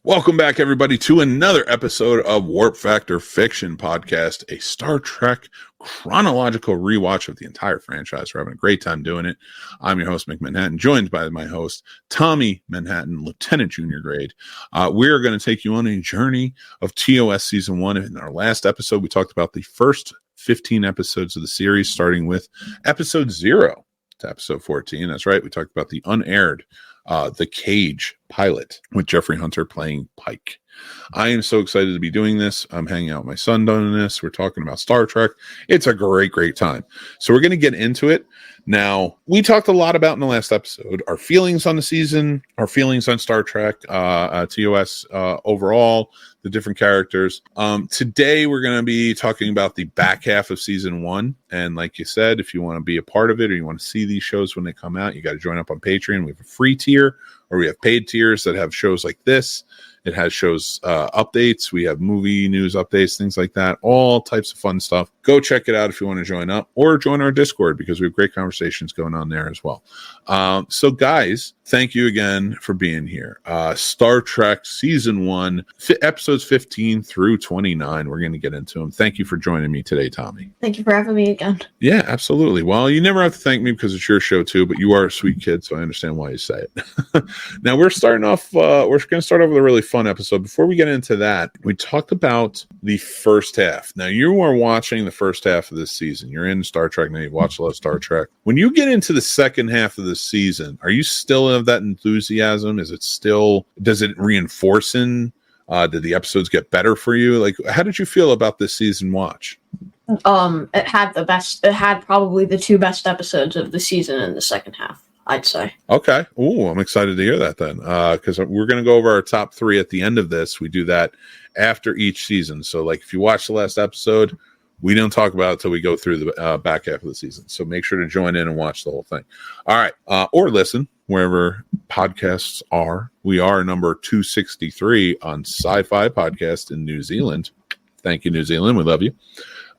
Welcome back, everybody, to another episode of Warp Factor Fiction Podcast, a Star Trek chronological rewatch of the entire franchise. We're having a great time doing it. I'm your host, Mick Manhattan, joined by my host, Tommy Manhattan, Lieutenant Junior Grade. We're going to take you on a journey of T.O.S. Season 1. In our last episode, we talked about the first 15 episodes of the series, starting with Episode 0 to Episode 14. That's right, we talked about the unaired The Cage pilot with Jeffrey Hunter playing Pike. I am so excited to be doing this. I'm hanging out with my son doing this. We're talking about Star Trek. It's a great time. So we're going to get into it. Now, we talked a lot about in the last episode our feelings on the season, our feelings on Star Trek, TOS overall, the different characters. Today, we're going to be talking about the back half of season 1. And like you said, if you want to be a part of it or you want to see these shows when they come out, you got to join up on Patreon. We have a free tier or we have paid tiers that have shows like this. It has shows updates. We have movie news updates, things like that, all types of fun stuff. Go check it out if you want to join up or join our Discord because we have great conversations going on there as well. So guys, thank you again for being here. Star Trek Season 1, episodes 15 through 29. We're going to get into them. Thank you for joining me today, Tommy. Thank you for having me again. Yeah, absolutely. Well, you never have to thank me because it's your show too, but you are a sweet kid, so I understand why you say it. Now we're starting off, we're going to start off with a really fun episode. Before we get into that, we talked about the first half. Now you are watching the first half of this season. You're in Star Trek now. You've watched a lot of Star Trek. When you get into the second half of the season, are you still of that enthusiasm? Is it still, does it reinforce in? Did the episodes get better for you? Like, how did you feel about this season watch? It had probably the two best episodes of the season in the second half, I'd say. Okay. Ooh, I'm excited to hear that then. Because we're going to go over our top 3 at the end of this. We do that after each season. So, like, if you watch the last episode, we don't talk about it until we go through the back half of the season. So make sure to join in and watch the whole thing. All right. Or listen wherever podcasts are. We are number 263 on Sci-Fi Podcast in New Zealand. Thank you, New Zealand. We love you.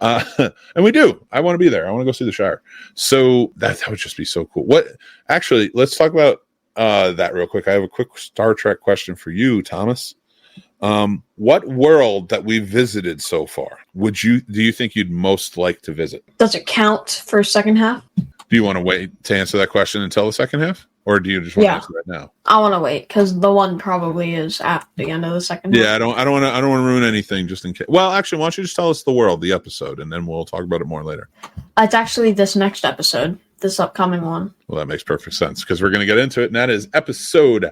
And we do. I want to be there. I want to go see the Shire. So that would just be so cool. Actually, let's talk about that real quick. I have a quick Star Trek question for you, Thomas. What world that we've visited so far do you think you'd most like to visit? Does it count for second half? Do you want to wait to answer that question until the second half? Or do you just want to answer that now? I want to wait because the one probably is at the end of the second half. Yeah, I don't want to ruin anything just in case. Well, actually, why don't you just tell us the episode, and then we'll talk about it more later. It's actually this next episode, this upcoming one. Well, that makes perfect sense because we're going to get into it, and that is episode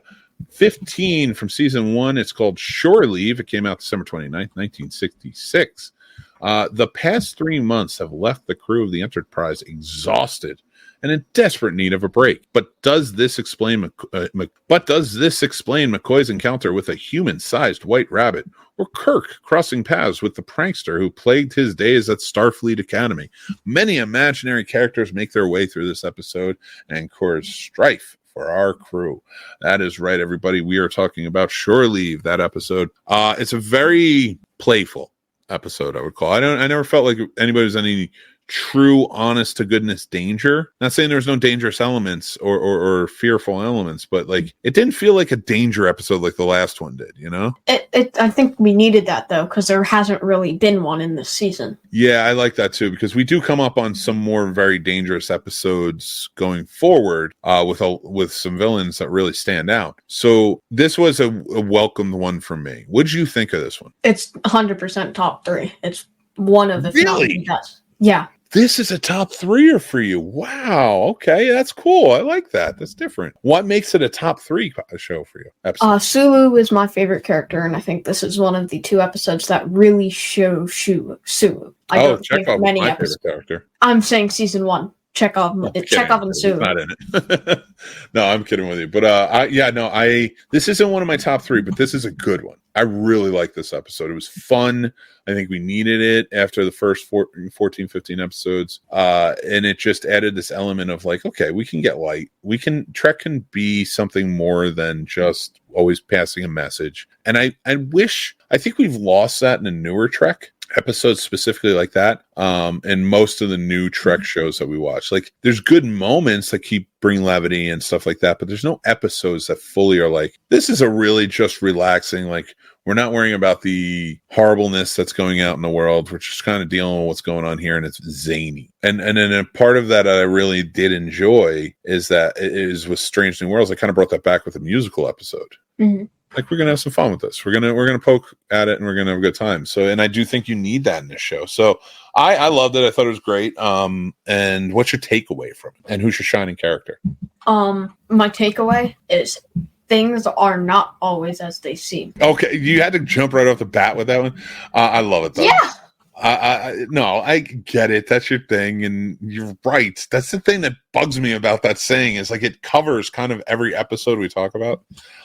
15 from season 1. It's called Shore Leave. It came out December 29th, 1966. The past 3 months have left the crew of the Enterprise exhausted and in desperate need of a break. But does this explain McCoy's encounter with a human-sized white rabbit, or Kirk crossing paths with the prankster who plagued his days at Starfleet Academy? Many imaginary characters make their way through this episode and cause strife for our crew. That is right, everybody. We are talking about Shore Leave, that episode. It's a very playful episode, I would call. I never felt like anybody was any true, honest to goodness danger. Not saying there's no dangerous elements or fearful elements, but like it didn't feel like a danger episode like the last one did, you know? I think we needed that though, because there hasn't really been one in this season. Yeah, I like that too, because we do come up on some more very dangerous episodes going forward with some villains that really stand out. So this was a welcomed one for me. What'd you think of this one? It's 100% top 3. It's one of the really best. Yeah. This is a top 3er for you. Wow. Okay, that's cool. I like that. That's different. What makes it a top 3 show for you? Sulu is my favorite character, and I think this is one of the 2 episodes that really show Sulu. Chekhov is my favorite character. I'm saying season 1. Chekhov. It's Chekhov and Sulu. Not in it. No, I'm kidding with you. But this isn't one of my top 3, but this is a good one. I really like this episode. It was fun. I think we needed it after the first 14, 15 episodes. And it just added this element of like, okay, we can get light. Trek can be something more than just always passing a message. And I think we've lost that in a newer Trek. episodes specifically like that, and most of the new Trek shows that we watch. Like, there's good moments that keep bring levity and stuff like that, but there's no episodes that fully are like, this is a really just relaxing, like, we're not worrying about the horribleness that's going out in the world. We're just kind of dealing with what's going on here, and it's zany. And then a part of that I really did enjoy is that it is with Strange New Worlds. I kind of brought that back with a musical episode. Mm-hmm. Like, we're gonna have some fun with this. We're gonna poke at it, and we're gonna have a good time. So, and I do think you need that in this show. So, I loved it. I thought it was great. And what's your takeaway from it? And who's your shining character? My takeaway is things are not always as they seem. Okay, you had to jump right off the bat with that one. I love it though. Yeah. No, I get it. That's your thing, and you're right. That's the thing that bugs me about that saying is like it covers kind of every episode we talk about.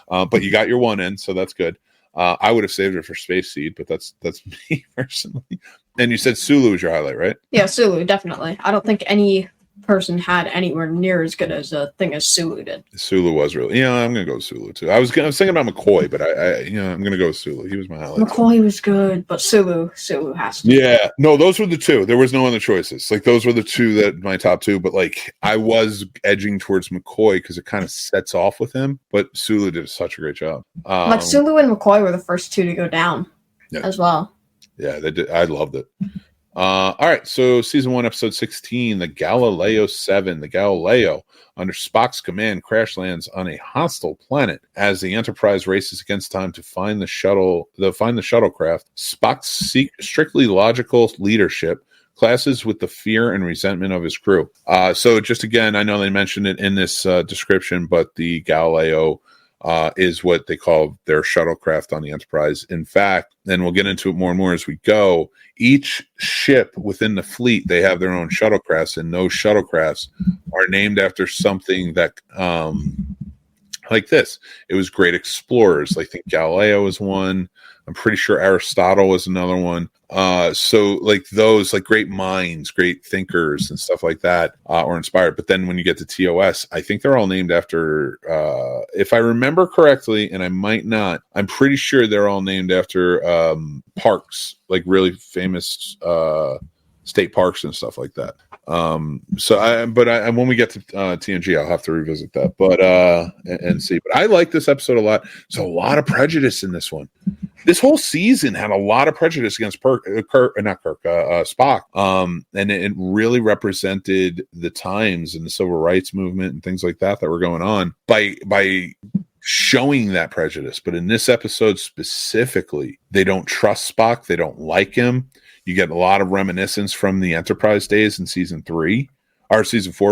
But you got your one in, so that's good. I would have saved it for Space Seed, but that's me personally. And you said Sulu was your highlight, right? Yeah, Sulu, definitely. I don't think any person had anywhere near as good as a thing as Sulu did. Sulu was really, I'm gonna go with Sulu too. I was thinking about McCoy, but I'm gonna go with Sulu. He was my highlight. McCoy was good, but Sulu has to. Yeah, no, those were the two. There was no other choices. Like, those were the two that my top two. But like, I was edging towards McCoy because it kind of sets off with him. But Sulu did such a great job. Like Sulu and McCoy were the first two to go down, as well. Yeah, they did. I loved it. All right, so season 1, episode 16, the Galileo 7. The Galileo, under Spock's command, crash lands on a hostile planet. As the Enterprise races against time to find the shuttlecraft, Spock's strictly logical leadership clashes with the fear and resentment of his crew. So just again, I know they mentioned it in this description, but the Galileo is what they call their shuttlecraft on the Enterprise. In fact, and we'll get into it more and more as we go, each ship within the fleet, they have their own shuttlecrafts, and those shuttlecrafts are named after something that, like this. It was great explorers. I think Galileo was one. I'm pretty sure Aristotle was another one. So like those, like great minds, great thinkers and stuff like that were inspired. But then when you get to T.O.S, I think they're all named after, if I remember correctly, and I might not, I'm pretty sure they're all named after parks, like really famous state parks and stuff like that. But when we get to TNG, I'll have to revisit that, but and see. But I like this episode a lot. There's a lot of prejudice in this one. This whole season had a lot of prejudice against Spock. And it really represented the times and the civil rights movement and things like that were going on by showing that prejudice. But in this episode specifically, they don't trust Spock. They don't like him. You get a lot of reminiscence from the Enterprise days in season 4,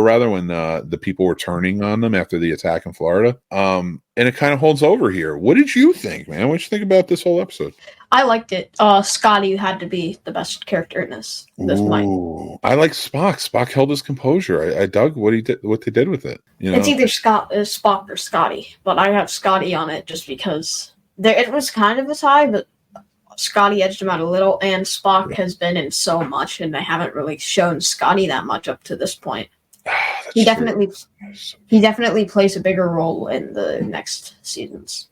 rather, when the people were turning on them after the attack in Florida. And it kind of holds over here. What did you think, man? What did you think about this whole episode? I liked it. Scotty had to be the best character in this. I like Spock. Spock held his composure. I dug what they did with it. It's either Spock or Scotty, but I have Scotty on it just because it was kind of a tie, but Scotty edged him out a little, and Spock has been in so much, and they haven't really shown Scotty that much up to this point. He definitely plays a bigger role in the next seasons.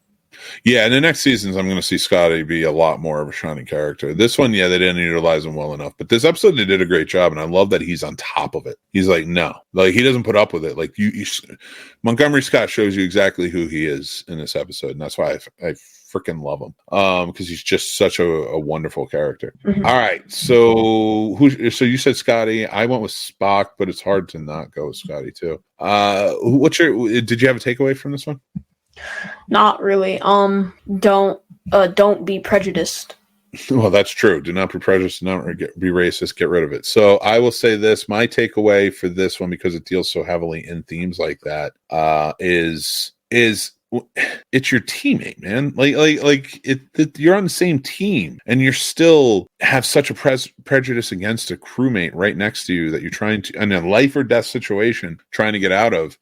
Yeah, in the next seasons, I'm going to see Scotty be a lot more of a shining character. This one, they didn't utilize him well enough. But this episode, they did a great job, and I love that he's on top of it. He's like, no. Like, he doesn't put up with it. Like, Montgomery Scott shows you exactly who he is in this episode, and that's why I freaking love him, because he's just such a wonderful character. Mm-hmm. All right, so you said Scotty. I went with Spock, but it's hard to not go with Scotty too. Did you have a takeaway from this one? Not really. Don't be prejudiced. Well, that's true. Do not be prejudiced. Do not be racist. Get rid of it. So I will say this: my takeaway for this one, because it deals so heavily in themes like that, is it's your teammate, man. You're on the same team, and you're still have such a prejudice against a crewmate right next to you that you're trying to, in a life or death situation, trying to get out of.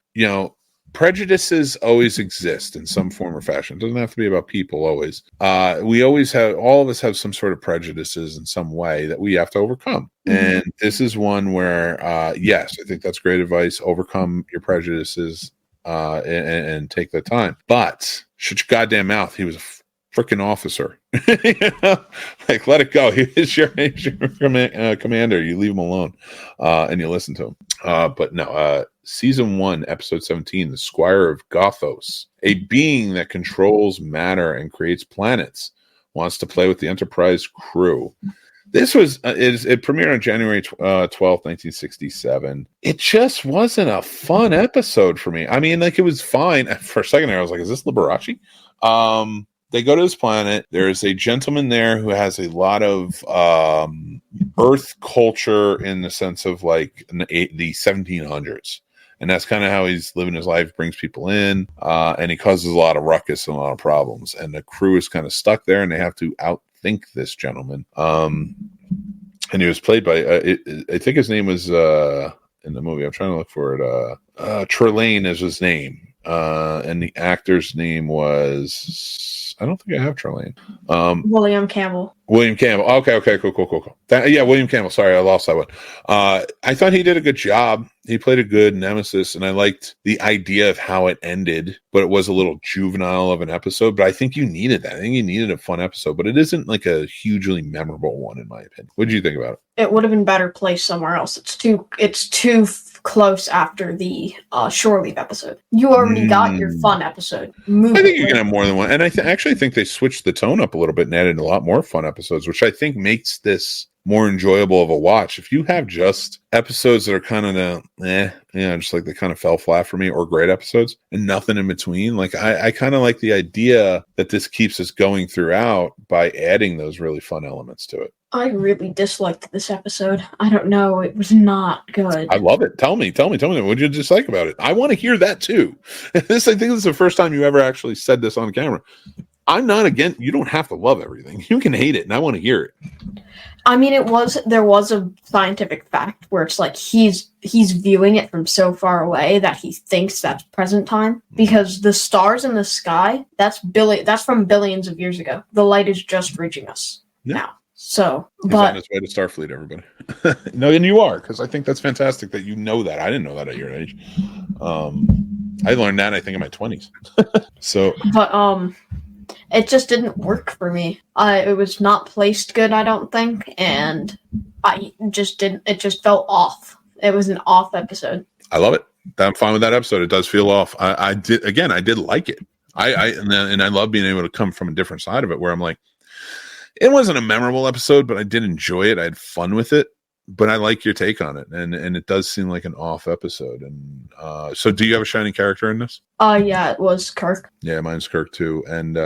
Prejudices always exist in some form or fashion. It doesn't have to be about people always. All of us have some sort of prejudices in some way that we have to overcome. Mm-hmm. And this is one where, yes, I think that's great advice. Overcome your prejudices and take the time. But shut your goddamn mouth. He was a freaking officer. You know? Like, let it go. He's your commander. You leave him alone, and you listen to him. But no, season 1, episode 17, the Squire of Gothos, a being that controls matter and creates planets, wants to play with the Enterprise crew. This was it premiered on January 12th, 1967. It just wasn't a fun episode for me. I mean, like, it was fine. For a second there, I was like, is this Liberace? They go to this planet. There's a gentleman there who has a lot of Earth culture in the sense of like the 1700s. And that's kind of how he's living his life, brings people in, and he causes a lot of ruckus and a lot of problems. And the crew is kind of stuck there, and they have to outthink this gentleman. And he was played by, I think his name was, in the movie, I'm trying to look for it, Trelane is his name. And the actor's name was, I don't think I have Trelane. William Campbell. William Campbell. Okay, cool. William Campbell. Sorry, I lost that one. I thought he did a good job. He played a good nemesis, and I liked the idea of how it ended, but it was a little juvenile of an episode. But I think you needed that. I think you needed a fun episode, but it isn't like a hugely memorable one, in my opinion. What did you think about it? It would have been better placed somewhere else. It's too close after the shore leave episode. You already got your fun episode. I think you can have more than one, and I actually think they switched the tone up a little bit and added a lot more fun episodes, which I think makes this more enjoyable of a watch. If you have just episodes that are kind of just like they kind of fell flat for me, or great episodes and nothing in between, like I kind of like the idea that this keeps us going throughout by adding those really fun elements to it. I really disliked this episode. I don't know. It was not good. I love it. Tell me. What did you dislike about it? I want to hear that too. I think this is the first time you ever actually said this on camera. I'm not against, you don't have to love everything. You can hate it, and I want to hear it. I mean, there was a scientific fact where it's like he's viewing it from so far away that he thinks that's present time, because the stars in the sky, that's from billions of years ago. The light is just reaching us now. So, he's on his way to Starfleet, everybody. No, and you are, because I think that's fantastic that you know that. I didn't know that at your age. I learned that, I think, in my 20s. But it just didn't work for me. It was not placed good, I don't think, and it just felt off. It was an off episode. I love it. I'm fine with that episode. It does feel off. I did like it. And I love being able to come from a different side of it, where I'm like, it wasn't a memorable episode, but I did enjoy it. I had fun with it. But I like your take on it, and it does seem like an off episode. And so, do you have a shining character in this? Yeah, it was Kirk. Yeah, mine's Kirk too. And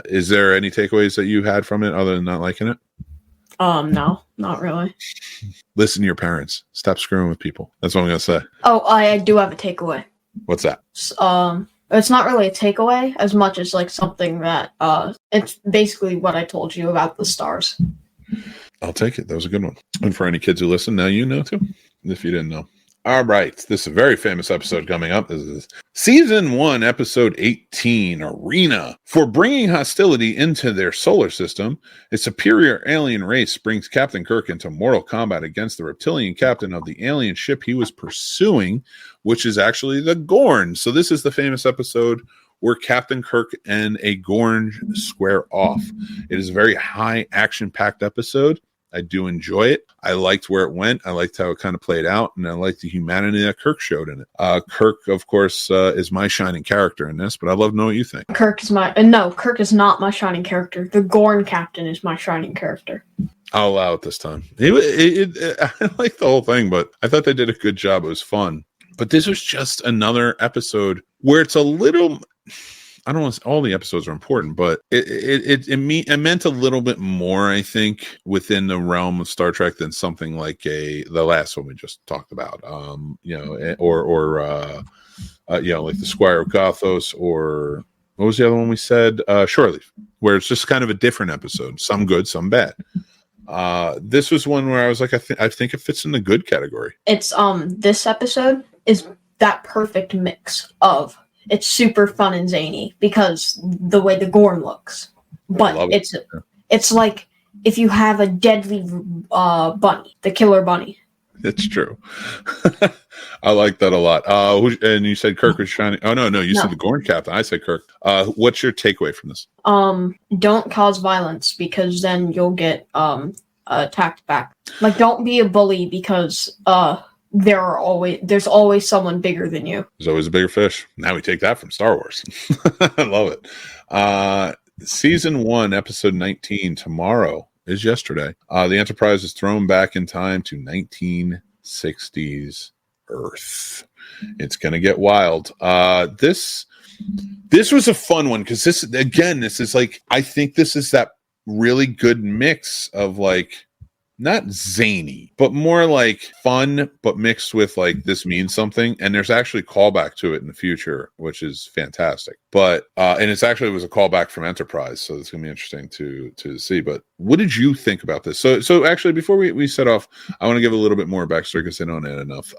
is there any takeaways that you had from it other than not liking it? No, not really. Listen to your parents. Stop screwing with people. That's what I'm gonna say. Oh, I do have a takeaway. What's that? It's not really a takeaway as much as like something that it's basically what I told you about the stars. I'll take it. That was a good one. And for any kids who listen, now you know too, if you didn't know. All right. This is a very famous episode coming up. This is Season 1, Episode 18, Arena. For bringing hostility into their solar system, a superior alien race brings Captain Kirk into mortal combat against the reptilian captain of the alien ship he was pursuing, which is actually the Gorn. So this is the famous episode where Captain Kirk and a Gorn square off. It is a very high action-packed episode. I do enjoy it. I liked where it went. I liked how it kind of played out, and I liked the humanity that Kirk showed in it. Kirk, of course, is my shining character in this, but I'd love to know what you think. Kirk is not my shining character. The Gorn captain is my shining character. I'll allow it this time. I liked the whole thing, but I thought they did a good job. It was fun. But this was just another episode where it's a little... I don't want to say all the episodes are important, but it meant a little bit more, I think, within the realm of Star Trek than something like the last one we just talked about, like the Squire of Gothos, or what was the other one we said? Shore Leave, where it's just kind of a different episode, some good, some bad. This was one where I was like, I think it fits in the good category. It's this episode is that perfect mix of. It's super fun and zany because the way the Gorn looks, but it's like if you have a deadly bunny, the killer bunny, It's true. I like that a lot. And you said Kirk was shining. Oh no, you said the Gorn captain. I said Kirk. What's your takeaway from this? Don't cause violence because then you'll get attacked back. Like, don't be a bully because there's always someone bigger than you. There's always a bigger fish. Now we take that from Star Wars. I love it. Season 1, episode 19. Tomorrow is yesterday. The Enterprise is thrown back in time to 1960s Earth. It's going to get wild. This was a fun one because this is like, I think this is that really good mix of like, not zany, but more like fun, but mixed with like this means something. And there's actually callback to it in the future, which is fantastic. But and it was a callback from Enterprise, so it's gonna be interesting to see. But what did you think about this? So actually, before we set off, I want to give a little bit more backstory because they don't add enough.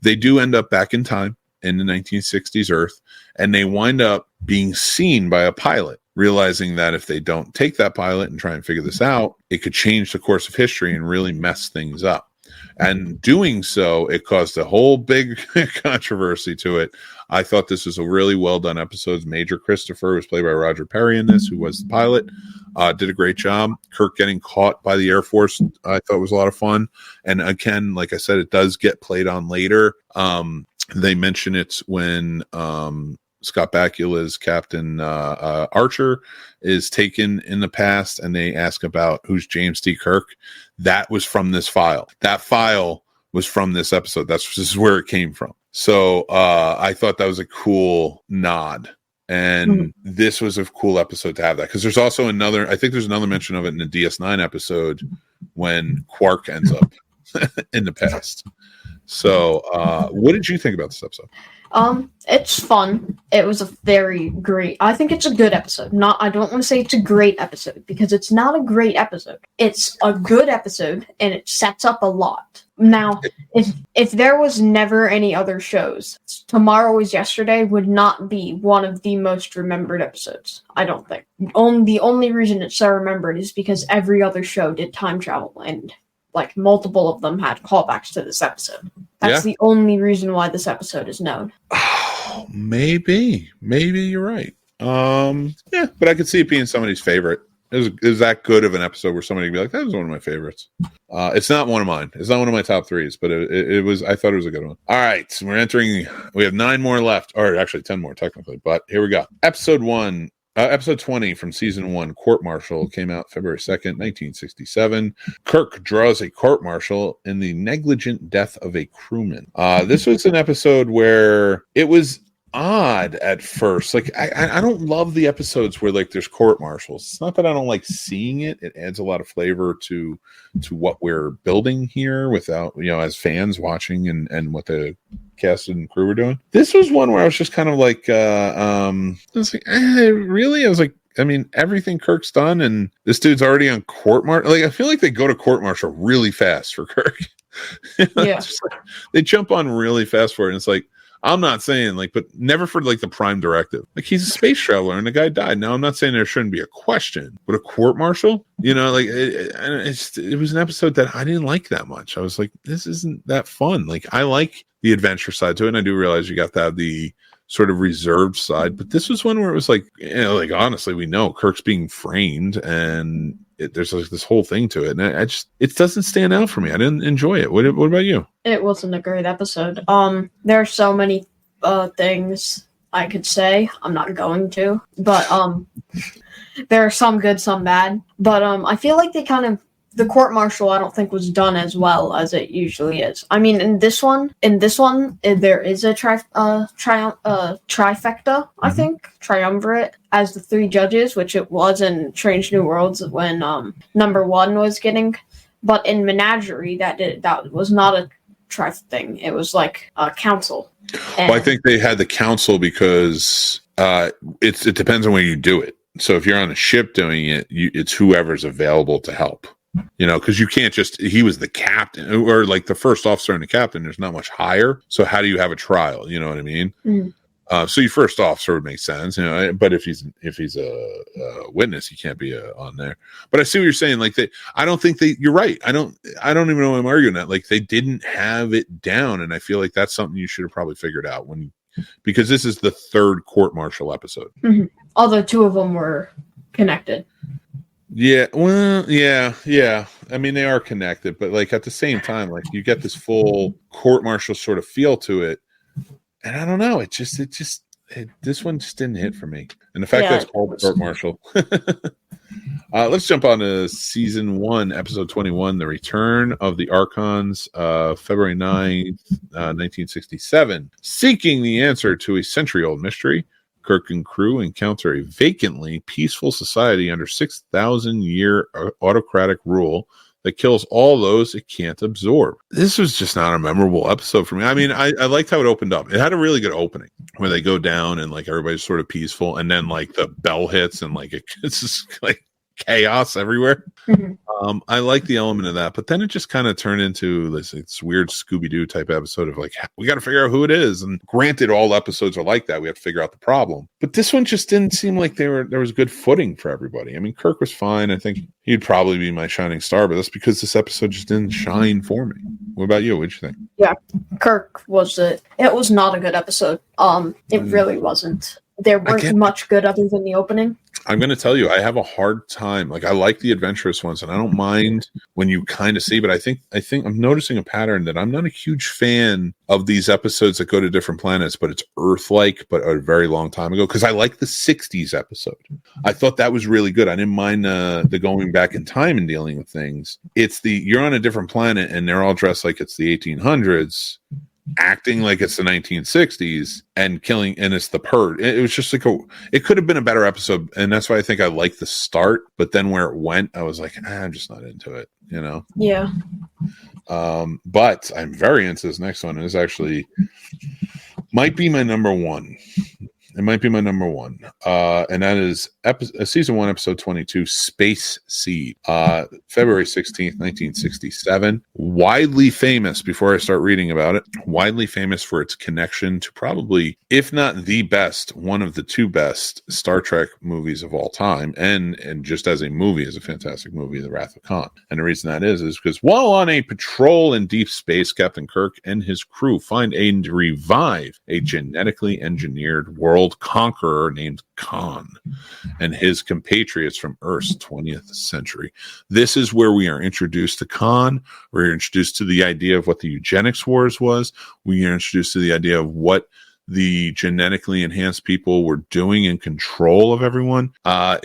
They do end up back in time in the 1960s Earth, and they wind up being seen by a pilot, realizing that if they don't take that pilot and try and figure this out, it could change the course of history and really mess things up. And doing so, it caused a whole big controversy to it. I thought this was a really well done episode. Major Christopher was played by Roger Perry in this, who was the pilot. Did a great job. Kirk getting caught by the Air Force, I thought was a lot of fun. And again, like I said, it does get played on later. They mention it when Scott Bakula's Captain Archer is taken in the past, and they ask about who's James T. Kirk. That was from this file. That file was from this episode. This is where it came from. So I thought that was a cool nod. And this was a cool episode to have that, because there's also another mention of it in the DS9 episode when Quark ends up in the past. So what did you think about this episode? It's fun. It was a very great. I think it's a good episode. I don't want to say it's a great episode because it's not a great episode. It's a good episode and it sets up a lot. Now, if there was never any other shows, Tomorrow Is Yesterday would not be one of the most remembered episodes. I don't think. The only reason it's so remembered is because every other show did time travel and like multiple of them had callbacks to this episode. That's the only reason why this episode is known. Oh, maybe you're right. Yeah, but I could see it being somebody's favorite. It was that good of an episode where somebody would be like, that was one of my favorites. It's not one of mine. It's not one of my top threes, but it was, I thought it was a good one. All right. So we have 9 more left, or actually 10 more technically, but here we go. Episode 20 from season 1, Court Martial, came out February 2nd, 1967. Kirk draws a court martial in the negligent death of a crewman. This was an episode where it was odd at first. Like, I don't love the episodes where like there's court martials. It's not that I don't like seeing it. It adds a lot of flavor to what we're building here without, as fans watching and what the cast and crew were doing. This was one where I was just kind of like, I was like, really? I was like, I mean, everything Kirk's done, and this dude's already on court martial. Like, I feel like they go to court martial really fast for Kirk. Yeah, like, they jump on really fast for it. And it's like, I'm not saying like, but never for like the prime directive. Like, he's a space traveler and the guy died. Now, I'm not saying there shouldn't be a question, but a court martial, like it was an episode that I didn't like that much. I was like, this isn't that fun. Like, I like the adventure side to it, and I do realize you got to have the sort of reserved side, but this was one where it was like, like, honestly, we know Kirk's being framed, and there's like this whole thing to it, and it doesn't stand out for me. I didn't enjoy it. What about you? It wasn't a great episode. There are so many things I could say. I'm not going to, but there are some good, some bad. But I feel like the court martial, I don't think was done as well as it usually is. I mean, in this one, there is a trifecta, I think, triumvirate as the 3 judges, which it was in Strange New Worlds when number 1 was getting. But in Menagerie, that was not a thing. It was like a council. Well, I think they had the council because it depends on where you do it. So if you're on a ship doing it, it's whoever's available to help. Because you can't he was the captain, or like the first officer and the captain, there's not much higher. So how do you have a trial? You know what I mean? So you first off sort of makes sense, but if he's a witness, he can't be on there. But I see what you're saying. Like I don't think you're right. I don't even know why I'm arguing that. Like they didn't have it down, and I feel like that's something you should have probably figured out because this is the third court-martial episode. Mm-hmm. Although two of them were connected. Yeah, well, yeah. I mean, they are connected, but like at the same time, like you get this full court-martial sort of feel to it, and I don't know. This one just didn't hit for me, and the fact that it's called court-martial. Let's jump on to season 1, episode 21, The Return of the Archons, February 9th, 1967. Seeking the answer to a century-old mystery, Kirk and crew encounter a vacantly peaceful society under 6,000-year autocratic rule that kills all those it can't absorb. This was just not a memorable episode for me. I mean, I liked how it opened up. It had a really good opening where they go down and like everybody's sort of peaceful, and then like the bell hits and like it's just like chaos everywhere. Mm-hmm. I like the element of that, but then it just kind of turned into this weird Scooby-Doo type episode of like, we got to figure out who it is. And granted, all episodes are like that. We have to figure out the problem. But this one just didn't seem like there was good footing for everybody. I mean, Kirk was fine. I think he'd probably be my shining star, but that's because this episode just didn't shine for me. What about you? What'd you think? Yeah, Kirk was it. It was not a good episode. It really wasn't. There weren't much good other than the opening. I'm going to tell you, I have a hard time. Like, I like the adventurous ones, and I don't mind when you kind of see, but I think I'm noticing a pattern that I'm not a huge fan of these episodes that go to different planets, but it's Earth-like, but a very long time ago. Because I like the 60s episode. I thought that was really good. I didn't mind the going back in time and dealing with things. It's you're on a different planet, and they're all dressed like it's the 1800s. Acting like it's the 1960s and killing, and it's the Purge. It was just like it could have been a better episode, and that's why I think I liked the start. But then where it went, I was like, I'm just not into it, Yeah. But I'm very into this next one. It's actually might be my number one. It might be my number one. And that is season 1, episode 22, Space Seed, February 16th, 1967. Widely famous, before I start reading about it, widely famous for its connection to probably, if not the best, one of the 2 best Star Trek movies of all time. And just as a movie, is a fantastic movie, The Wrath of Khan. And the reason that is because while on a patrol in deep space, Captain Kirk and his crew find and revive a genetically engineered world conqueror named Khan and his compatriots from Earth's 20th century. This is where we are introduced to Khan. We're introduced to the idea of what the eugenics wars was. We are introduced to the idea of what the genetically enhanced people were doing in control of everyone. I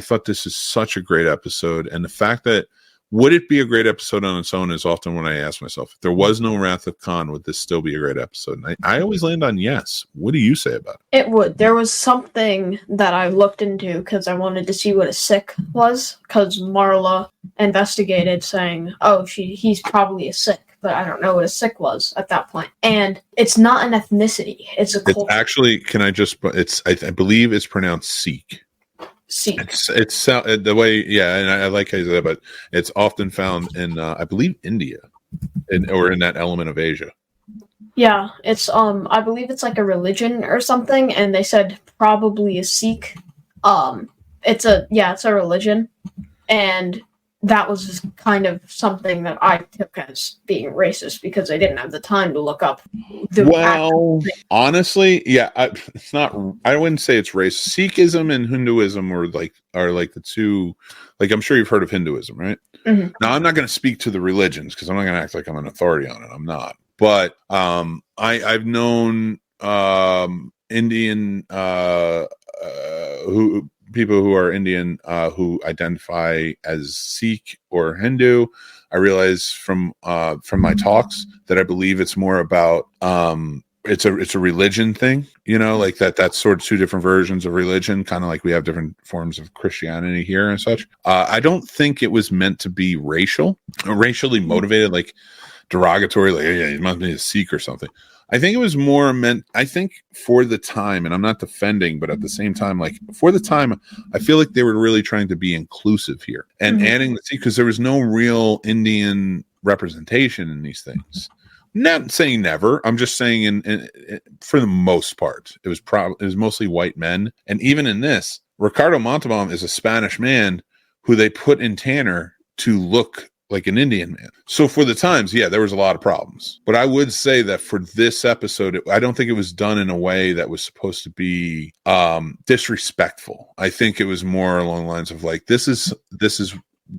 thought this is such a great episode. And the fact that would it be a great episode on its own is often when I ask myself, if there was no Wrath of Khan, would this still be a great episode? And I always land on yes. What do you say about it? It would. There was something that I looked into because I wanted to see what a Sikh was, because Marla investigated saying, he's probably a Sikh, but I don't know what a Sikh was at that point. And it's not an ethnicity. It's a culture. It's actually, I believe it's pronounced Sikh. Sikh. It's the way, yeah, and I like how you said that, but it's often found in, I believe, India, or in that element of Asia. Yeah, it's I believe it's like a religion or something, and they said probably a Sikh. It's a religion, and that was just kind of something that I took as being racist because I didn't have the time to look up. Honestly, yeah, it's not. I wouldn't say it's racist. Sikhism and Hinduism are like the two. Like, I'm sure you've heard of Hinduism, right? Mm-hmm. Now, I'm not going to speak to the religions because I'm not going to act like I'm an authority on it. I'm not. But I've known Indian people who are Indian who identify as Sikh or Hindu. I realize from my talks that I believe it's more about it's a religion thing, like that's sort of 2 different versions of religion, kind of like we have different forms of Christianity here and such. I don't think it was meant to be racially motivated, like derogatory, like, yeah, you must be a Sikh or something. I think it was more meant, I think for the time, and I'm not defending, but at the same time, like for the time, I feel like they were really trying to be inclusive here and adding the Sikh, because there was no real Indian representation in these things. Not saying never. I'm just saying in for the most part, it was mostly white men. And even in this, Ricardo Montalban is a Spanish man who they put in Tanner to look like an Indian man. So for the times, yeah, there was a lot of problems. But I would say that for this episode, I don't think it was done in a way that was supposed to be disrespectful. I think it was more along the lines of like, this is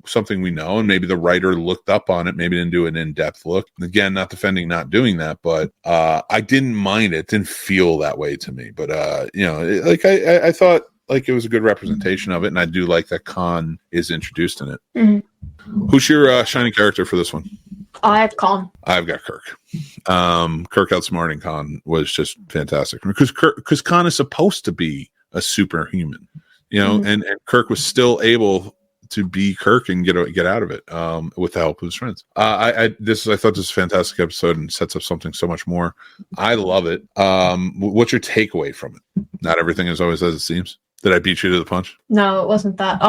something we know, and maybe the writer looked up on it, maybe didn't do an in-depth look. Again, not defending not doing that, but I didn't mind it. It didn't feel that way to me. But I thought like it was a good representation of it, and I do like that Khan is introduced in it. Mm-hmm. Who's your shining character for this one? I have Khan. I've got Kirk. Kirk outsmarting Khan was just fantastic because Khan is supposed to be a superhuman, and Kirk was still able to be Kirk and get out of it with the help of his friends. I thought this was a fantastic episode and sets up something so much more. I love it. What's your takeaway from it? Not everything is always as it seems. Did I beat you to the punch? No, it wasn't that.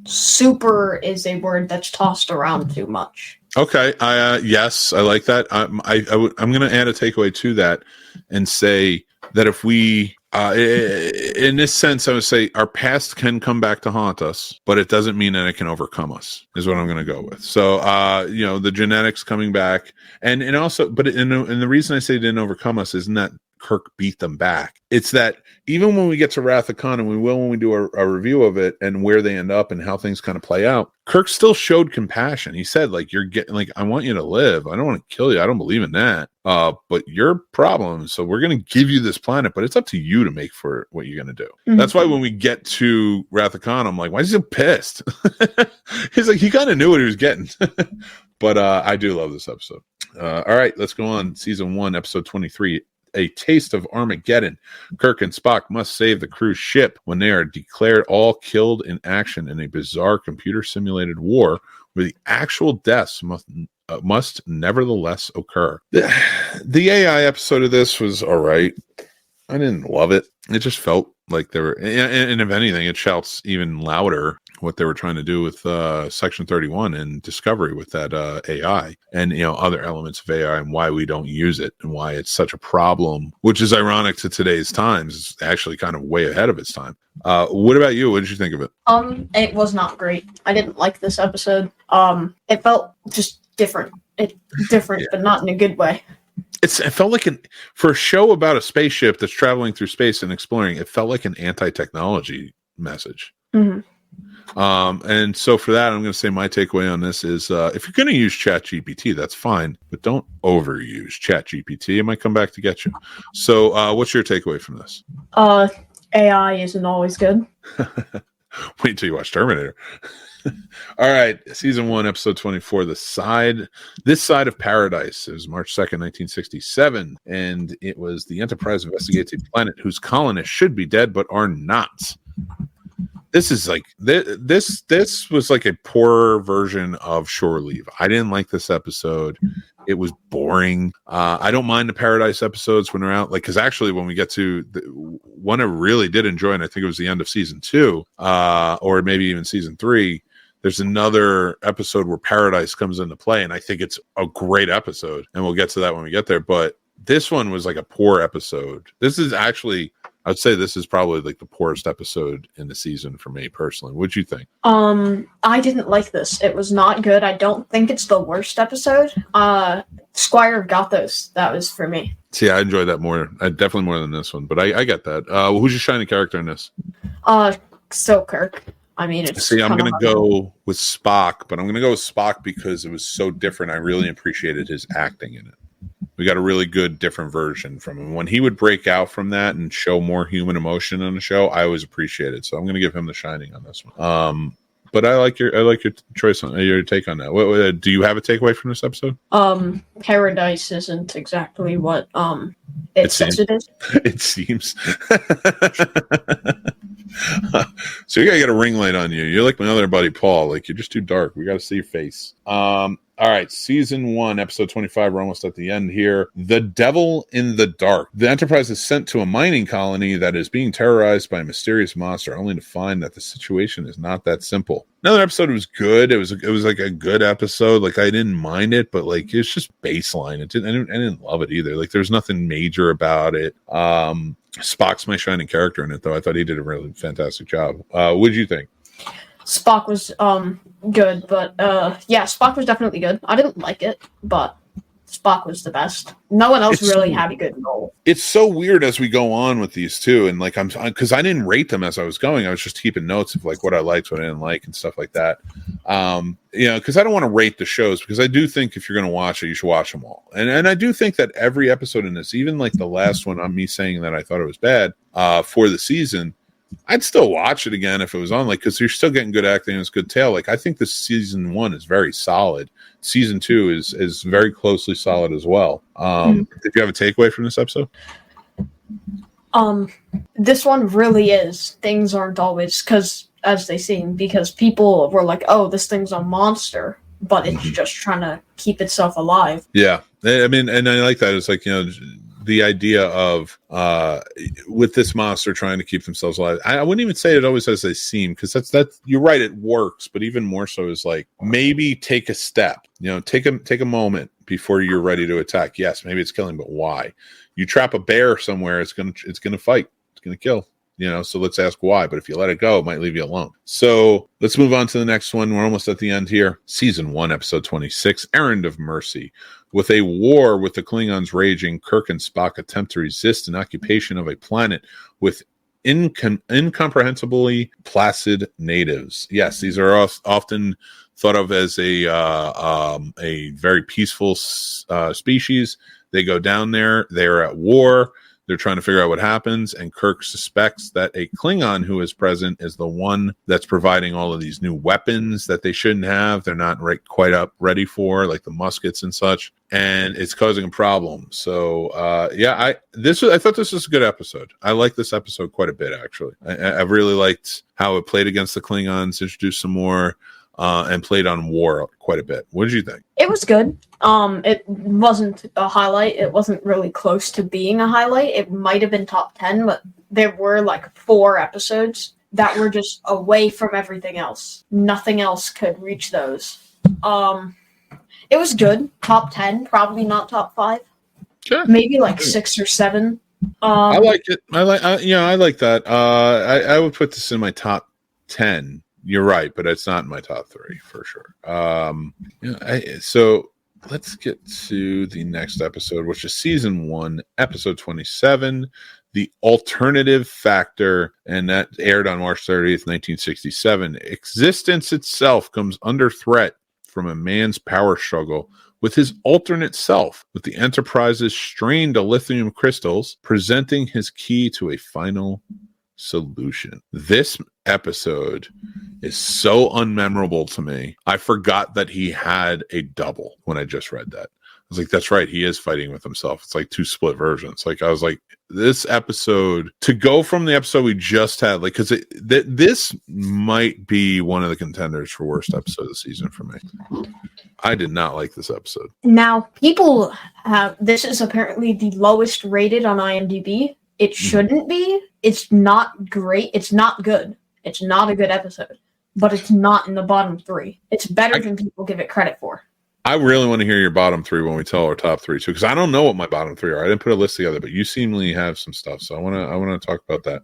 Super is a word that's tossed around too much. Okay. Yes, I like that. I'm going to add a takeaway to that and say that if we, in this sense, I would say our past can come back to haunt us, but it doesn't mean that it can overcome us, is what I'm going to go with. So, the genetics coming back and also, but the reason I say it didn't overcome us isn't that Kirk beat them back. It's that even when we get to Wrath of Khan, and we will when we do a review of it and where they end up and how things kind of play out, Kirk still showed compassion. He said, like, you're getting, like, I want you to live. I don't want to kill you. I don't believe in that. But your problem. So we're going to give you this planet, but it's up to you to make for what you're going to do. Mm-hmm. That's why when we get to Wrath of Khan, I'm like, why is he so pissed? He's like, he kind of knew what he was getting. But I do love this episode. All right, let's go on. Season 1, episode 23. A taste of Armageddon. Kirk and Spock must save the cruise ship when they are declared all killed in action in a bizarre computer-simulated war where the actual deaths must nevertheless occur. The AI episode of this was all right. I didn't love it. It just felt like they were, and if anything, it shouts even louder what they were trying to do with Section 31 and Discovery with that AI and other elements of AI and why we don't use it and why it's such a problem, which is ironic to today's times. It's actually kind of way ahead of its time. What about you? What did you think of it? It was not great. I didn't like this episode. It felt just different. Yeah. But not in a good way. It felt like for a show about a spaceship that's traveling through space and exploring, it felt like an anti-technology message. Mm-hmm. And so for that, I'm going to say my takeaway on this is if you're going to use ChatGPT, that's fine, but don't overuse ChatGPT. It might come back to get you. So what's your takeaway from this? AI isn't always good. Wait until you watch Terminator. All right, season 1, episode 24, This Side of Paradise. It was March 2nd, 1967, and it was the Enterprise investigates a planet whose colonists should be dead but are not. This is like this was like a poorer version of Shore Leave. I didn't like this episode. It was boring. I don't mind the Paradise episodes when they're out, like, because actually when we get to one I really did enjoy, and I think it was the end of season 2, or maybe even season 3. There's another episode where Paradise comes into play, and I think it's a great episode, and we'll get to that when we get there. But this one was like a poor episode. This is actually, I'd say this is probably like the poorest episode in the season for me personally. What'd you think? I didn't like this. It was not good. I don't think it's the worst episode. Squire of Gothos, that was for me. See, I enjoyed that more. Definitely more than this one, but I get that. Who's your shining character in this? Still Kirk. I mean, it's. See, I'm going to go with Spock, but I'm going to go with Spock because it was so different. I really appreciated his acting in it. We got a really good, different version from him. When he would break out from that and show more human emotion on the show, I always appreciate it. So I'm going to give him the shining on this one. But I like your choice on your take on that. What do you have a takeaway from this episode? Paradise isn't exactly what it says it is. It seems. So you gotta get a ring light on you. You're like my other buddy Paul. Like, you're just too dark. We gotta see your face. All right, season 1, episode 25. We're almost at the end here. The Devil in the Dark. The Enterprise is sent to a mining colony that is being terrorized by a mysterious monster, only to find that the situation is not that simple. Another episode was good. It was like a good episode. Like, I didn't mind it, but like it's just baseline. I didn't love it either. Like, there's nothing major about it. Spock's my shining character in it, though. I thought he did a really fantastic job. What did you think? Spock was good, but yeah, Spock was definitely good. I didn't like it, but Spock was the best. No one else really had a good role. It's so weird as we go on with these two, and like because I didn't rate them as I was going. I was just keeping notes of like what I liked, what I didn't like, and stuff like that. Because I don't want to rate the shows, because I do think if you're going to watch it, you should watch them all. And I do think that every episode in this, even like the last one, on me saying that I thought it was bad for the season, I'd still watch it again if it was on, like, because you're still getting good acting and it's good tale. Like, I think this season 1 is very solid. Season 2 is very closely solid as well. If you have a takeaway from this episode, this one really is. Things aren't always as they seem, because people were like, "Oh, this thing's a monster," but it's just trying to keep itself alive. Yeah, I mean, and I like that. It's like, the idea of with this monster trying to keep themselves alive. I wouldn't even say it always as they seem, because that's you're right, it works, but even more so is like, maybe take a step, take a moment before you're ready to attack. Yes, maybe it's killing, but why? You trap a bear somewhere, it's gonna fight, it's gonna kill. So let's ask why. But if you let it go, it might leave you alone. So let's move on to the next one. We're almost at the end here. Season 1, episode 26, Errand of Mercy. With a war with the Klingons raging, Kirk and Spock attempt to resist an occupation of a planet with incomprehensibly placid natives. Yes, these are often thought of as a very peaceful species. They go down there. They're at war. They're trying to figure out what happens, and Kirk suspects that a Klingon who is present is the one that's providing all of these new weapons that they shouldn't have. They're not quite ready for, like the muskets and such, and it's causing a problem. So, I thought this was a good episode. I like this episode quite a bit, actually. I really liked how it played against the Klingons, introduced some more, and played on war quite a bit. What did you think? It was good. It wasn't a highlight. It wasn't really close to being a highlight. It might have been top 10, but there were like 4 episodes that were just away from everything else. Nothing else could reach those. It was good. Top 10, probably not top 5. Sure. Maybe like 6 or 7. I like it. I like that. I would put this in my top 10. You're right, but it's not in my top 3 for sure. So let's get to the next episode, which is season 1, episode 27, The Alternative Factor, and that aired on March 30th, 1967. Existence itself comes under threat from a man's power struggle with his alternate self, with the Enterprise's strained lithium crystals presenting his key to a final solution. This episode is so unmemorable to me. I forgot that he had a double when I just read that. I was like, that's right, he is fighting with himself. It's like 2 split versions. Like, I was like, this episode, to go from the episode we just had, like, because this might be one of the contenders for worst episode of the season for me. I did not like this episode. Now, people have, this is apparently the lowest rated on IMDb. It shouldn't be. It's not great. It's not good. It's not a good episode, but it's not in the bottom 3. It's better than people give it credit for. I really want to hear your bottom 3 when we tell our top 3 too, because I don't know what my bottom 3 are. I didn't put a list together, but you seemingly have some stuff, so I want to talk about that.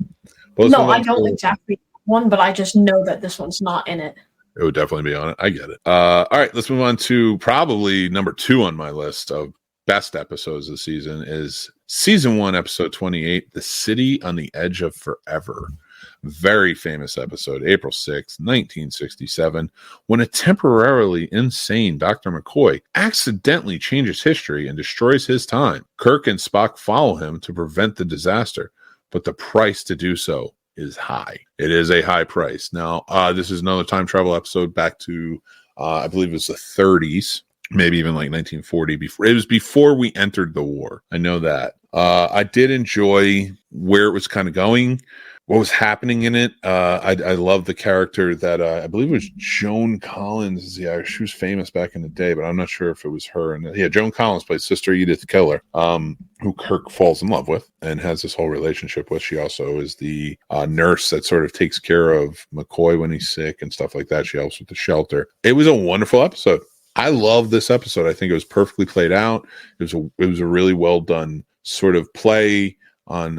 No, I don't exactly one, but I just know that this one's not in it. It would definitely be on it. I get it. All right, let's move on to probably number 2 on my list of best episodes of the season. Is season 1, episode 28, The City on the Edge of Forever. Very famous episode, April 6th, 1967, when a temporarily insane Dr. McCoy accidentally changes history and destroys his time. Kirk and Spock follow him to prevent the disaster, but the price to do so is high. It is a high price. Now, this is another time travel episode back to, I believe it was the 30s, maybe even like 1940. It was before we entered the war. I know that. I did enjoy where it was kind of going. what was happening in it. I love the character that I believe it was Joan Collins. Yeah, she was famous back in the day, but I'm not sure if it was her. And yeah, Joan Collins plays Sister Edith Keller, who Kirk falls in love with and has this whole relationship with. She also is the nurse that sort of takes care of McCoy when he's sick and stuff like that. She helps with the shelter. It was a wonderful episode. I love this episode. I think it was perfectly played out. It was a really well done sort of play on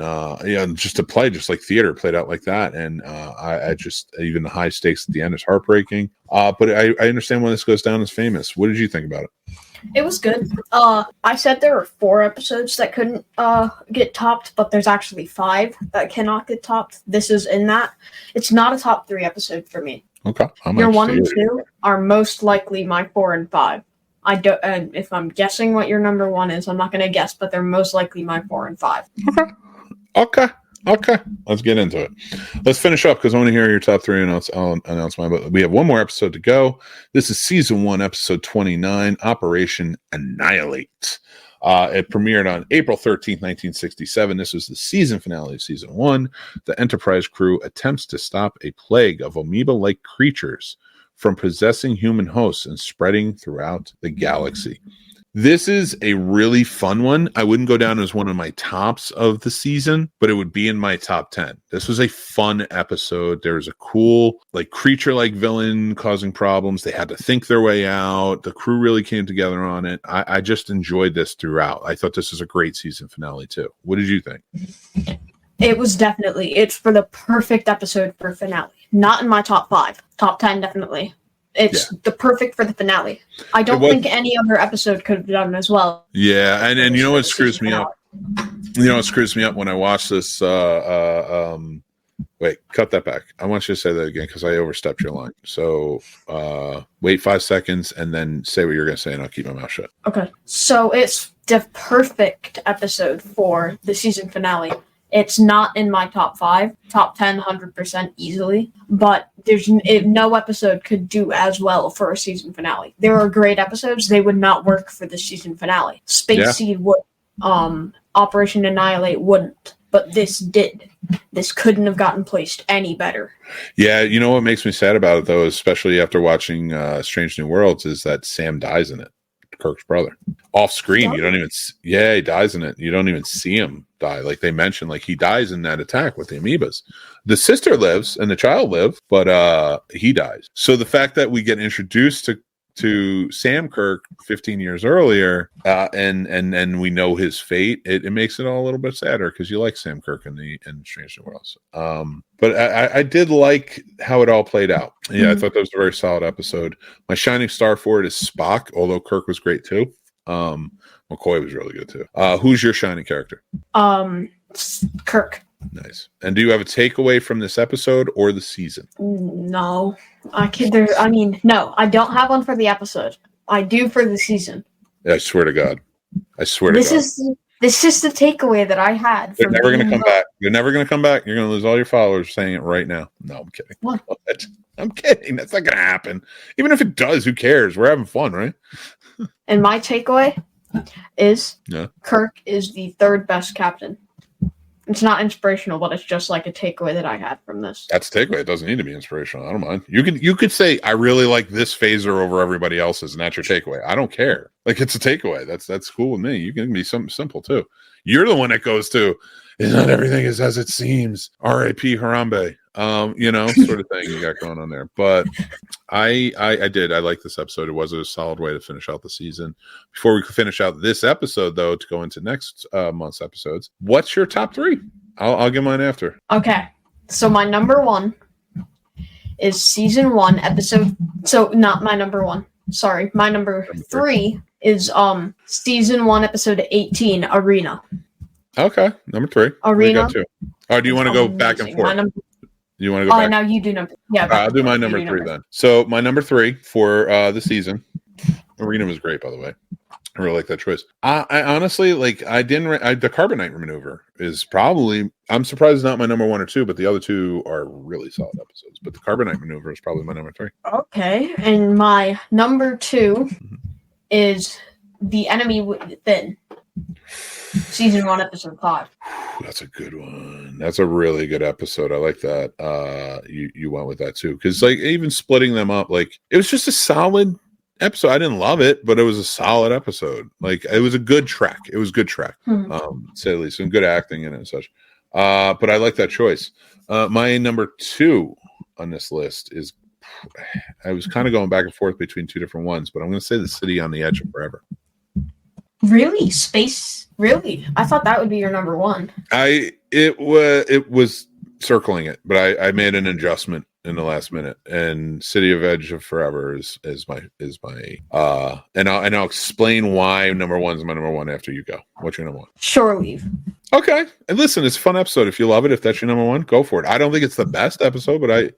just a play, just like theater played out like that. And I just, even the high stakes at the end is heartbreaking. But I understand why this goes down as famous. What did you think about it? It was good. I said there were 4 episodes that couldn't get topped, but there's actually 5 that cannot get topped. This is in that. It's not a top 3 episode for me. Okay. Your 1 and 2 are most likely my 4 and 5. I don't. If I'm guessing what your number 1 is, I'm not going to guess, but they're most likely my 4 and 5. Okay. Let's get into it. Let's finish up because I want to hear your top 3, and I'll announce mine. But we have one more episode to go. This is season 1, episode 29, Operation Annihilate. It premiered on April 13th, 1967. This was the season finale of season 1. The Enterprise crew attempts to stop a plague of amoeba-like creatures from possessing human hosts and spreading throughout the galaxy. This is a really fun one. I wouldn't go down as one of my tops of the season, but it would be in my top 10. This was a fun episode. There was a cool, creature-like villain causing problems. They had to think their way out. The crew really came together on it. I just enjoyed this throughout. I thought this was a great season finale, too. What did you think? It was definitely, it's for the perfect episode for finale. Not in my top 5. Top 10, definitely. It's the perfect for the finale. I don't think any other episode could have done as well. Yeah, and you know what screws me up? You know what screws me up when I watch this? Wait, cut that back. I want you to say that again because I overstepped your line. So wait 5 seconds and then say what you're going to say and I'll keep my mouth shut. Okay. So it's the perfect episode for the season finale. It's not in my top 5, top 10, 100% easily, but no episode could do as well for a season finale. There are great episodes, they would not work for the season finale. Space Seed would, Operation Annihilate wouldn't, but this did. This couldn't have gotten placed any better. Yeah, you know what makes me sad about it though, especially after watching Strange New Worlds, is that Sam dies in it. Kirk's brother. Off screen, you don't even he dies in it. You don't even see him die. Like they mentioned, he dies in that attack with the amoebas. The sister lives and the child live, but he dies. So the fact that we get introduced to Sam Kirk 15 years earlier, and we know his fate, it makes it all a little bit sadder because you like Sam Kirk in Strange New Worlds. But I did like how it all played out. Yeah, I thought that was a very solid episode. My shining star for it is Spock, although Kirk was great too. McCoy was really good too. Who's your shining character? Kirk. Nice. And do you have a takeaway from this episode or the season? No. No, I don't have one for the episode. I do for the season. I swear to God. This is the takeaway that I had. They're never going to come back. You're never going to come back. You're going to lose all your followers saying it right now. No, I'm kidding. What? I'm kidding. That's not going to happen. Even if it does, who cares? We're having fun, right? And my takeaway is Kirk is the 3rd best captain. It's not inspirational, but it's just like a takeaway that I had from this. That's a takeaway. It doesn't need to be inspirational. I don't mind. You could say, I really like this phaser over everybody else's, and that's your takeaway. I don't care. It's a takeaway. That's cool with me. You can be something simple, too. You're the one that goes to, is not everything is as it seems. R.A.P. Harambe. Sort of thing you got going on there. But I like this episode. It was a solid way to finish out the season. Before we finish out this episode, though, to go into next month's episodes, what's your top 3? I'll give mine after. Okay. So my number 1 is season 1 episode. So not my number 1. Sorry. My number 3 is season 1 episode 18, Arena. Okay. Number 3. Arena. Do you want to go back and forth? You want to go back? Now you do number. Yeah. I'll do my number 3 then. So my number 3 for the season. Arena was great, by the way. I really like that choice. I honestly the Carbonite maneuver is probably. I'm surprised it's not my number 1 or 2, but the other 2 are really solid episodes. But the Carbonite maneuver is probably my number 3. Okay, and my number 2 is The Enemy Within. Season 1, episode 5. That's a good one. That's a really good episode. I like that. You went with that too, because like even splitting them up, like it was just a solid episode. I didn't love it, but it was a solid episode. Like it was a good track. It was good track. Say at least some good acting in it and such. But I like that choice. My number 2 on this list is, I was kind of going back and forth between 2 different ones, but I'm going to say The City on the Edge of Forever. Really? Space? Really? I thought that would be your number 1. It was circling it, but I made an adjustment in the last minute, and City of Edge of Forever is my and I'll explain why number 1 is my number 1 after you go. What's your number 1? Shore Leave. Okay. And listen, it's a fun episode. If you love it, if that's your number 1, go for it. I don't think it's the best episode, but I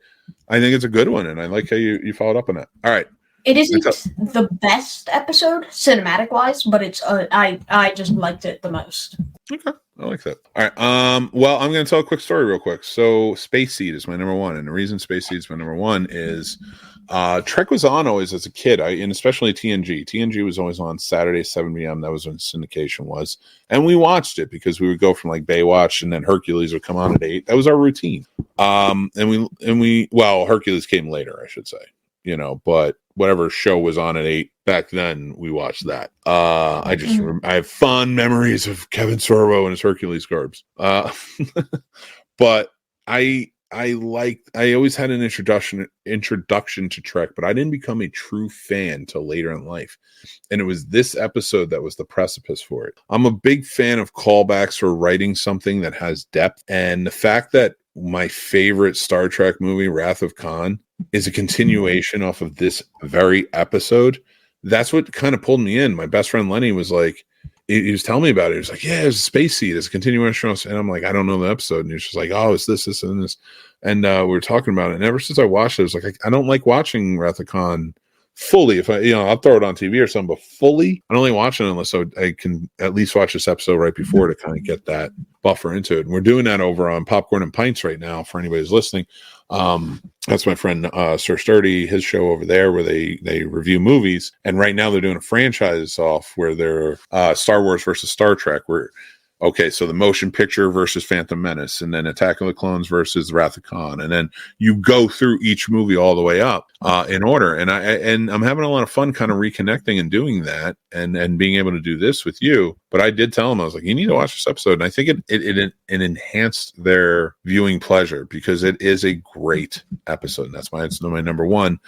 think it's a good one, and I like how you followed up on that. All right. It isn't the best episode cinematic wise, but it's I just liked it the most. Okay, I like that. All right. Well, I'm going to tell a quick story real quick. So, Space Seed is my number 1, and the reason Space Seed is my number 1 is Trek was on always as a kid, and especially TNG. TNG was always on Saturday 7 p.m. That was when syndication was, and we watched it because we would go from like Baywatch, and then Hercules would come on at 8. That was our routine. And we Hercules came later, I should say. But whatever show was on at 8 back then, we watched that. I have fond memories of Kevin Sorbo and his Hercules garbs. But I always had an introduction to Trek, but I didn't become a true fan till later in life. And it was this episode that was the precipice for it. I'm a big fan of callbacks or writing something that has depth. And the fact that my favorite Star Trek movie, Wrath of Khan, is a continuation off of this very episode. That's what kind of pulled me in. My best friend Lenny was like, he was telling me about it. He was like, yeah, it's a Space Seed. It's a continuation. And I'm like, I don't know the episode. And he was just like, oh, it's this, and this. And we were talking about it. And ever since I watched it, I was like, I don't like watching Wrath of Khan fully. If I'll throw it on TV or something, but fully, I don't like watching it unless I can at least watch this episode right before to kind of get that buffer into it. And we're doing that over on Popcorn and Pints right now for anybody who's listening. That's my friend Sir Sturdy, his show over there where they review movies. And right now they're doing a franchise off where they're Star Wars versus Star Trek, so the motion picture versus Phantom Menace, and then Attack of the Clones versus Wrath of Khan, and then you go through each movie all the way up in order. And I'm having a lot of fun kind of reconnecting and doing that, and being able to do this with you. But I did tell him, I was like, you need to watch this episode, and I think it enhanced their viewing pleasure because it is a great episode. And that's why it's my number 1,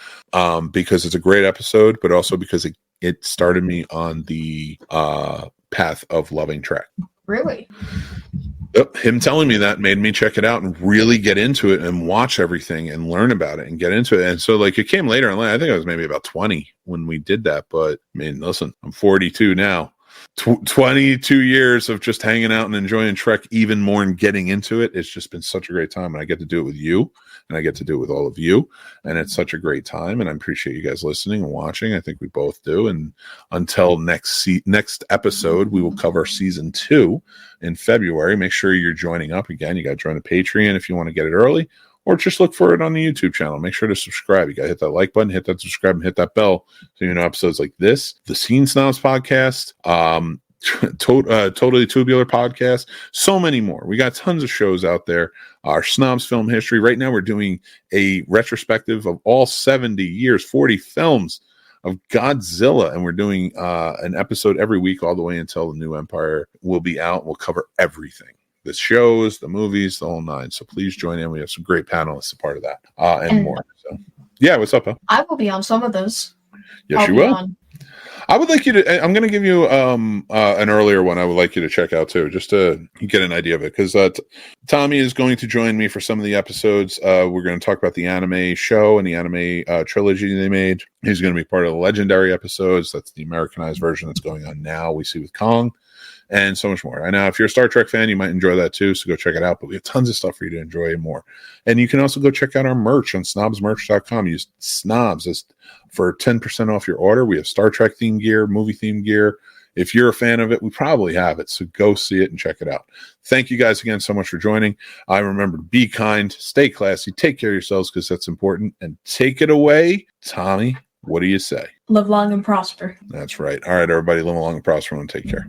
because it's a great episode, but also because it started me on the path of loving Trek. Really? Yep. Him telling me that made me check it out and really get into it and watch everything and learn about it and get into it. And so like it came later in life. I think I was maybe about 20 when we did that. But I mean, listen, I'm 42 now. 22 years of just hanging out and enjoying Trek even more and getting into it. It's just been such a great time. And I get to do it with you, and I get to do it with all of you. And it's such a great time. And I appreciate you guys listening and watching. I think we both do. And until next episode, we will cover season 2 in February. Make sure you're joining up again. You got to join the Patreon if you want to get it early, or just look for it on the YouTube channel. Make sure to subscribe. You got to hit that like button, hit that subscribe, and hit that bell so you know episodes like this, the Scene Snobs podcast, Totally Tubular podcast, so many more. We got tons of shows out there. Our Snobs film history. Right now we're doing a retrospective of all 70 years, 40 films of Godzilla, and we're doing an episode every week all the way until the new Empire will be out. We'll cover everything. The shows, the movies, the whole 9. So please join in. We have some great panelists a part of that and more. So, yeah, what's up, Al? I will be on some of those. Yes, you will. I would like you to. I'm going to give you an earlier one. I would like you to check out too, just to get an idea of it. Because Tommy is going to join me for some of the episodes. We're going to talk about the anime show and the anime trilogy they made. He's going to be part of the legendary episodes. That's the Americanized version that's going on now. We see with Kong. And so much more. I know if you're a Star Trek fan, you might enjoy that too. So go check it out. But we have tons of stuff for you to enjoy and more. And you can also go check out our merch on snobsmerch.com. Use snobs for 10% off your order. We have Star Trek themed gear, movie themed gear. If you're a fan of it, we probably have it. So go see it and check it out. Thank you guys again so much for joining. I remember to be kind, stay classy, take care of yourselves because that's important. And take it away, Tommy. What do you say? Live long and prosper. That's right. All right, everybody, live long and prosper and take care.